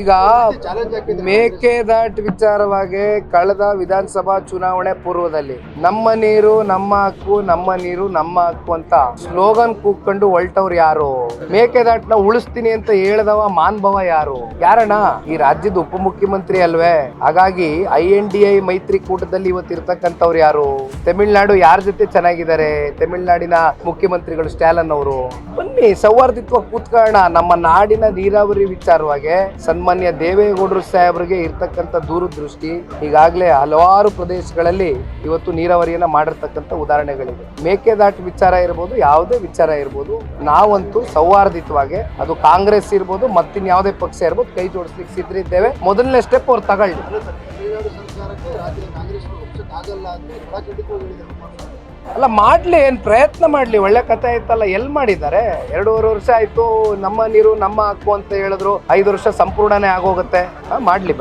ಈಗ ಮೇಕೆದಾಟು ವಿಚಾರವಾಗಿ ಕಳೆದ ವಿಧಾನಸಭಾ ಚುನಾವಣೆ ಪೂರ್ವದಲ್ಲಿ ನಮ್ಮ ನೀರು ನಮ್ಮ ಹಕ್ಕು, ನಮ್ಮ ನೀರು ನಮ್ಮ ಹಕ್ಕು ಅಂತ ಸ್ಲೋಗನ್ ಕೂತ್ಕೊಂಡು ಹೊಲ್ಟವ್ರು ಯಾರು? ಮೇಕೆದಾಟನ್ನ ಉಳಿಸ್ತೀನಿ ಅಂತ ಹೇಳಿದವ ಮಾನ್ಭವ ಯಾರು? ಯಾರಣ್ಣ? ಈ ರಾಜ್ಯದ ಉಪಮುಖ್ಯಮಂತ್ರಿ ಅಲ್ವೇ? ಹಾಗಾಗಿ INDA ಮೈತ್ರಿಕೂಟದಲ್ಲಿ ಇವತ್ತಿರ್ತಕ್ಕಂಥವ್ರು ಯಾರು? ತಮಿಳ್ನಾಡು ಯಾರ ಜೊತೆ ಚೆನ್ನಾಗಿದ್ದಾರೆ? ತಮಿಳ್ನಾಡಿನ ಮುಖ್ಯಮಂತ್ರಿಗಳು ಸ್ಟಾಲಿನ್ ಅವರು. ಬನ್ನಿ ಸೌಹಾರ್ದಿತ್ವ ಕೂತ್ಕೊಳ್ಳೋಣ. ನಮ್ಮ ನಾಡಿನ ನೀರಾವರಿ ವಿಚಾರವಾಗಿ ಸನ್ಮಾನ್ಯ ದೇವೇಗೌಡರು ಸಾಹೇಬರಿಗೆ ಇರ್ತಕ್ಕಂಥ ದೂರದೃಷ್ಟಿ ಈಗಾಗಲೇ ಹಲವಾರು ಪ್ರದೇಶಗಳಲ್ಲಿ ಇವತ್ತು ನೀರಾವರಿಯನ್ನ ಮಾಡಿರ್ತಕ್ಕಂಥ ಉದಾಹರಣೆಗಳಿವೆ. ಮೇಕೆದಾಟು ವಿಚಾರ ಇರ್ಬೋದು, ಯಾವುದೇ ವಿಚಾರ ಇರ್ಬೋದು, ನಾವಂತೂ ಸೌಹಾರ್ದಿತವಾಗಿ ಅದು ಕಾಂಗ್ರೆಸ್ ಇರ್ಬೋದು ಮತ್ತಿನ್ಯಾವುದೇ ಪಕ್ಷ ಇರ್ಬೋದು ಕೈ ಜೋಡಿಸ್ಲಿಕ್ಕೆ ಸಿದ್ಧರಿದ್ದೇವೆ. ಮೊದಲನೇ ಸ್ಟೆಪ್ ಅವ್ರು ತಗೊಳ್ಳಿ. ಅಲ್ಲ ಮಾಡ್ಲಿ, ಏನ್ ಪ್ರಯತ್ನ ಮಾಡ್ಲಿ, ಒಳ್ಳೆ ಕಥೆ ಆಯ್ತಲ್ಲ. ಎಲ್ಲಿ ಮಾಡಿದ್ದಾರೆ? 2.5 ವರ್ಷ ಆಯ್ತು ನಮ್ಮ ನೀರು ನಮ್ಮ ಹಕ್ಕು ಅಂತ ಹೇಳಿದ್ರು. 5 ವರ್ಷ ಸಂಪೂರ್ಣನೇ ಆಗೋಗುತ್ತೆ. ಮಾಡ್ಲಿ ಬನ್ನಿ.